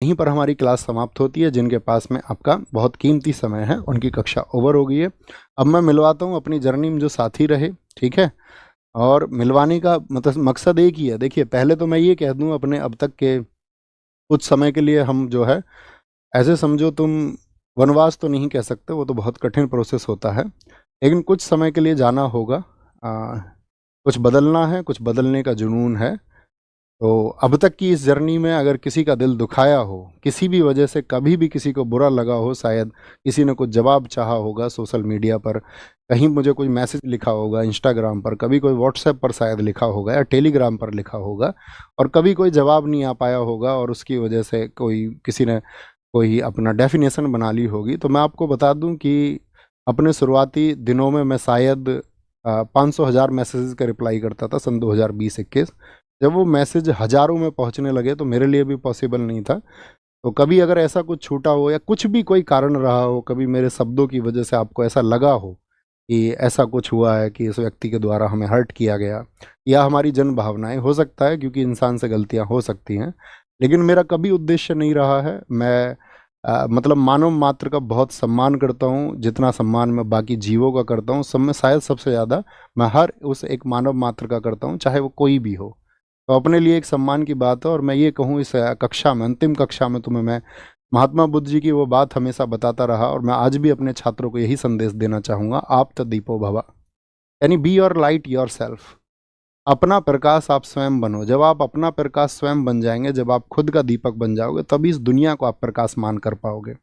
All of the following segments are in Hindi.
यहीं पर हमारी क्लास समाप्त होती है। जिनके पास में आपका बहुत कीमती समय है उनकी कक्षा ओवर हो गई है। अब मैं मिलवाता हूँ अपनी जर्नी में जो साथी रहे, ठीक है। और मिलवाने का मतलब मकसद एक ही है। देखिए, पहले तो मैं ये कह दूँ अपने अब तक के कुछ समय के लिए हम जो है, ऐसे समझो तुम, वनवास तो नहीं कह सकते, वो तो बहुत कठिन प्रोसेस होता है, लेकिन कुछ समय के लिए जाना होगा। कुछ बदलना है, कुछ बदलने का जुनून है। तो अब तक की इस जर्नी में अगर किसी का दिल दुखाया हो, किसी भी वजह से कभी भी किसी को बुरा लगा हो, शायद किसी ने कुछ जवाब चाहा होगा सोशल मीडिया पर, कहीं मुझे कोई मैसेज लिखा होगा इंस्टाग्राम पर, कभी कोई व्हाट्सएप पर शायद लिखा होगा या टेलीग्राम पर लिखा होगा, और कभी कोई जवाब नहीं आ पाया होगा और उसकी वजह से कोई किसी ने कोई अपना डेफिनेशन बना ली होगी, तो मैं आपको बता दूं कि अपने शुरुआती दिनों में मैं शायद 500,000 मैसेजेस का रिप्लाई करता था सन 2020-21। जब वो मैसेज हज़ारों में पहुंचने लगे तो मेरे लिए भी पॉसिबल नहीं था। तो कभी अगर ऐसा कुछ छूटा हो या कुछ भी कोई कारण रहा हो, कभी मेरे शब्दों की वजह से आपको ऐसा लगा हो कि ऐसा कुछ हुआ है कि इस व्यक्ति के द्वारा हमें हर्ट किया गया, या हमारी जन भावनाएं, हो सकता है क्योंकि इंसान से गलतियां हो सकती हैं, लेकिन मेरा कभी उद्देश्य नहीं रहा है। मैं मतलब मानव मात्र का बहुत सम्मान करता हूँ। जितना सम्मान मैं बाकी जीवों का करता हूँ, सब में शायद सबसे ज़्यादा मैं हर उस एक मानव मात्र का करता हूँ, चाहे वो कोई भी हो। तो अपने लिए एक सम्मान की बात है। और मैं ये कहूँ, इस कक्षा में, अंतिम कक्षा में तुम्हें मैं महात्मा बुद्ध जी की वो बात हमेशा बताता रहा, और मैं आज भी अपने छात्रों को यही संदेश देना चाहूँगा, आप तो दीपो भवा, यानी be your light your self. अपना प्रकाश आप स्वयं बनो। जब आप अपना प्रकाश स्वयं बन जाएंगे, जब आप खुद का दीपक बन जाओगे, तभी इस दुनिया को आप प्रकाशमान कर पाओगे।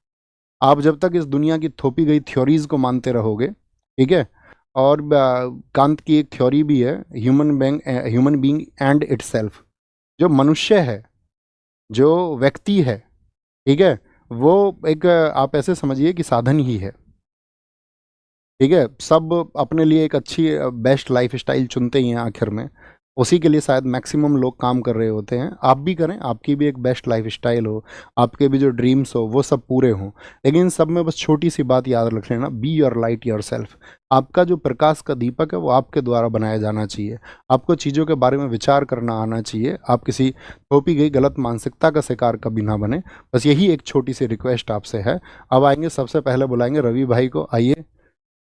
आप जब तक इस दुनिया की थोपी गई थ्योरीज को मानते रहोगे, ठीक है। और कांत की एक थ्योरी भी है, ह्यूमन बीइंग एंड इटसेल्फ। जो मनुष्य है, जो व्यक्ति है, ठीक है, वो एक आप ऐसे समझिए कि साधन ही है, ठीक है। सब अपने लिए एक अच्छी बेस्ट लाइफ स्टाइल चुनते ही हैं आखिर में, उसी के लिए शायद मैक्सिमम लोग काम कर रहे होते हैं। आप भी करें, आपकी भी एक बेस्ट लाइफ स्टाइल हो, आपके भी जो ड्रीम्स हो वो सब पूरे हों, लेकिन इन सब में बस छोटी सी बात याद रख लेना, be your light your self. आपका जो प्रकाश का दीपक है वो आपके द्वारा बनाया जाना चाहिए। आपको चीज़ों के बारे में विचार करना आना चाहिए। आप किसी थोपी गई गलत मानसिकता का शिकार कभी ना बने। बस यही एक छोटी सी रिक्वेस्ट आपसे है। अब आएंगे, सबसे पहले बुलाएंगे रवि भाई को। आइए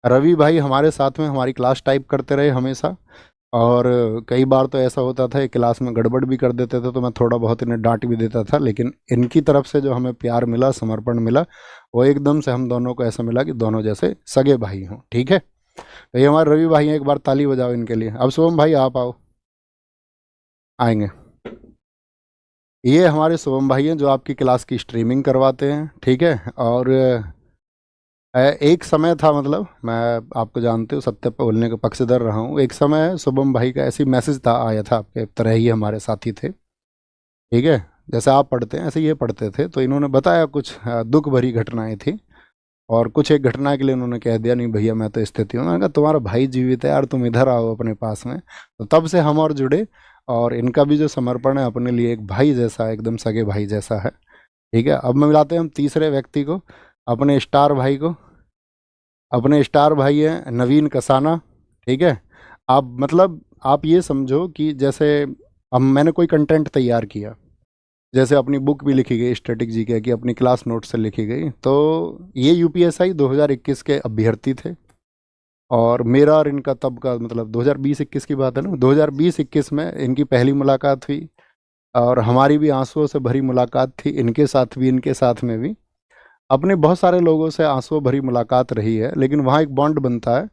रवि भाई, हमारे साथ में हमारी क्लास टाइप करते रहे हमेशा, और कई बार तो ऐसा होता था कि क्लास में गड़बड़ भी कर देते थे, तो मैं थोड़ा बहुत इन्हें डांट भी देता था, लेकिन इनकी तरफ से जो हमें प्यार मिला, समर्पण मिला, वो एकदम से हम दोनों को ऐसा मिला कि दोनों जैसे सगे भाई हों, ठीक है। तो ये हमारे रवि भाई हैं, एक बार ताली बजाओ इनके लिए। अब शुभम भाई आप आओ, आएंगे। ये हमारे शुभम भाई हैं जो आपकी क्लास की स्ट्रीमिंग करवाते हैं, ठीक है। और एक समय था, मतलब मैं, आपको जानते हो, सत्य बोलने के पक्षधर रहा हूँ। एक समय शुभम भाई का ऐसी मैसेज था, आया था, आपके तरह ही हमारे साथी थे, ठीक है। जैसे आप पढ़ते हैं ऐसे ये पढ़ते थे, तो इन्होंने बताया कुछ दुख भरी घटनाएं थी, और कुछ एक घटना के लिए उन्होंने कह दिया, नहीं भैया मैं तो स्थिति हूँ। मैंने कहा तुम्हारा भाई जीवित है यार, तुम इधर आओ अपने पास में। तो तब से हम और जुड़े, और इनका भी जो समर्पण है अपने लिए एक भाई जैसा है, एकदम सगे भाई जैसा है, ठीक है। अब मैं मिलाते हैं हम तीसरे व्यक्ति को, अपने स्टार भाई को। अपने स्टार भाई हैं नवीन कसाना, ठीक है। आप मतलब आप ये समझो कि जैसे अब मैंने कोई कंटेंट तैयार किया, जैसे अपनी बुक भी लिखी गई स्टैटिक जीके की, अपनी क्लास नोट से लिखी गई, तो ये यूपीएसआई 2021 के अभ्यर्थी थे, और मेरा और इनका तब का मतलब 2020-21 की बात है ना, 2020-21 में इनकी पहली मुलाकात हुई, और हमारी भी आंसुओं से भरी मुलाकात थी, इनके साथ भी इनके साथ में भी। अपने बहुत सारे लोगों से आंसुओं भरी मुलाकात रही है, लेकिन वहाँ एक बॉन्ड बनता है,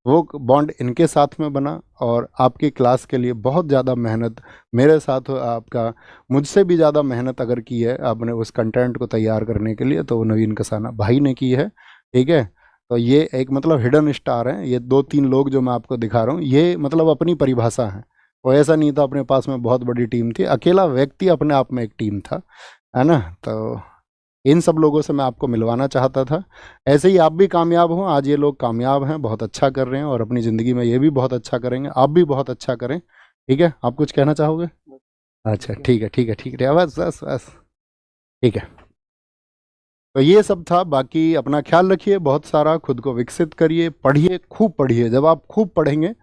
वो बॉन्ड इनके साथ में बना। और आपकी क्लास के लिए बहुत ज़्यादा मेहनत मेरे साथ आपका, मुझसे भी ज़्यादा मेहनत अगर की है आपने उस कंटेंट को तैयार करने के लिए, तो वो नवीन कसाना भाई ने की है, ठीक है। तो ये एक मतलब हिडन स्टार हैं, ये दो तीन लोग जो मैं आपको दिखा रहा हूँ, ये मतलब अपनी परिभाषा है। वो ऐसा नहीं था अपने पास में बहुत बड़ी टीम थी, अकेला व्यक्ति अपने आप में एक टीम था, है ना। तो इन सब लोगों से मैं आपको मिलवाना चाहता था। ऐसे ही आप भी कामयाब हों। आज ये लोग कामयाब हैं, बहुत अच्छा कर रहे हैं, और अपनी ज़िंदगी में ये भी बहुत अच्छा करेंगे। आप भी बहुत अच्छा करें, ठीक है। आप कुछ कहना चाहोगे? अच्छा, ठीक है, ठीक है, ठीक है, बस बस बस, ठीक है। तो ये सब था। बाकी अपना ख्याल रखिए, बहुत सारा खुद को विकसित करिए, पढ़िए, खूब पढ़िए। जब आप खूब पढ़ेंगे,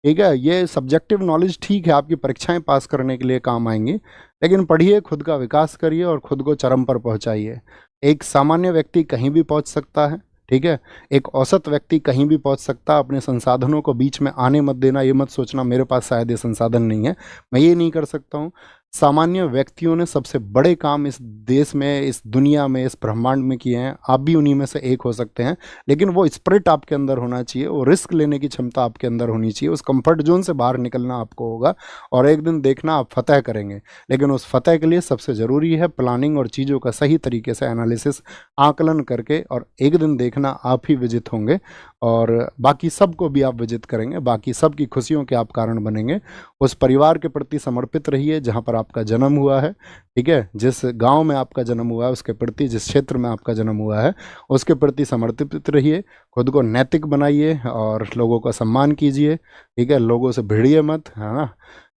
ठीक है, ये सब्जेक्टिव नॉलेज ठीक है, आपकी परीक्षाएं पास करने के लिए काम आएंगी, लेकिन पढ़िए, खुद का विकास करिए और खुद को चरम पर पहुंचाइए। एक सामान्य व्यक्ति कहीं भी पहुंच सकता है, ठीक है, एक औसत व्यक्ति कहीं भी पहुंच सकता है। अपने संसाधनों को बीच में आने मत देना, ये मत सोचना मेरे पास शायद ये संसाधन नहीं है, मैं ये नहीं कर सकता हूँ। सामान्य व्यक्तियों ने सबसे बड़े काम इस देश में, इस दुनिया में, इस ब्रह्मांड में किए हैं, आप भी उन्हीं में से एक हो सकते हैं। लेकिन वो स्पिरिट आपके अंदर होना चाहिए, वो रिस्क लेने की क्षमता आपके अंदर होनी चाहिए, उस कंफर्ट जोन से बाहर निकलना आपको होगा, और एक दिन देखना आप फतह करेंगे। लेकिन उस फतह के लिए सबसे ज़रूरी है प्लानिंग और चीज़ों का सही तरीके से एनालिसिस, आकलन करके, और एक दिन देखना आप ही विजित होंगे और बाकी सबको भी आप विजित करेंगे, बाकी सबकी खुशियों के आप कारण बनेंगे। उस परिवार के प्रति समर्पित रहिए जहाँ पर आपका जन्म हुआ है, ठीक है, जिस गांव में आपका जन्म हुआ है उसके प्रति, जिस क्षेत्र में आपका जन्म हुआ है उसके प्रति समर्पित रहिए। खुद को नैतिक बनाइए और लोगों का सम्मान कीजिए, ठीक है, लोगों से भिड़िए मत, है ना।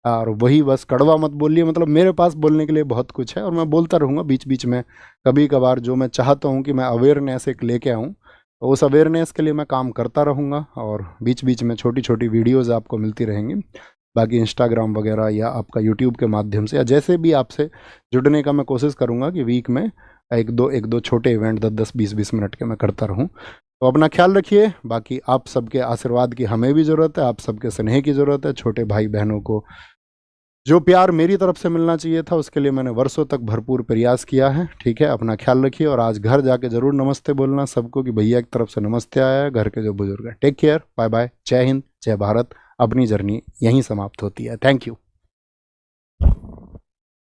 और वही बस कड़वा मत बोलिए, मतलब मेरे पास बोलने के लिए बहुत कुछ है और मैं बोलता रहूँगा बीच बीच में, कभी कभार जो मैं चाहता हूँ कि मैं अवेयरनेस एक लेके आऊँ, तो उस अवेयरनेस के लिए मैं काम करता रहूँगा, और बीच बीच में छोटी छोटी वीडियोज़ आपको मिलती रहेंगी। बाकी इंस्टाग्राम वगैरह या आपका यूट्यूब के माध्यम से या जैसे भी आपसे जुड़ने का मैं कोशिश करूँगा कि वीक में एक दो छोटे इवेंट 10-10 20-20 मिनट के मैं करता रहूँ। तो अपना ख्याल रखिए। बाकी आप सबके आशीर्वाद की हमें भी ज़रूरत है, आप सबके स्नेह की ज़रूरत है। छोटे भाई बहनों को जो प्यार मेरी तरफ से मिलना चाहिए था उसके लिए मैंने वर्षों तक भरपूर प्रयास किया है, ठीक है। अपना ख्याल रखिए और आज घर जाके ज़रूर नमस्ते बोलना सबको कि भैया की तरफ से नमस्ते आया है, घर के जो बुजुर्ग हैं। टेक केयर, बाय बाय, जय हिंद, जय भारत। अपनी जर्नी यहीं समाप्त होती है। Thank you.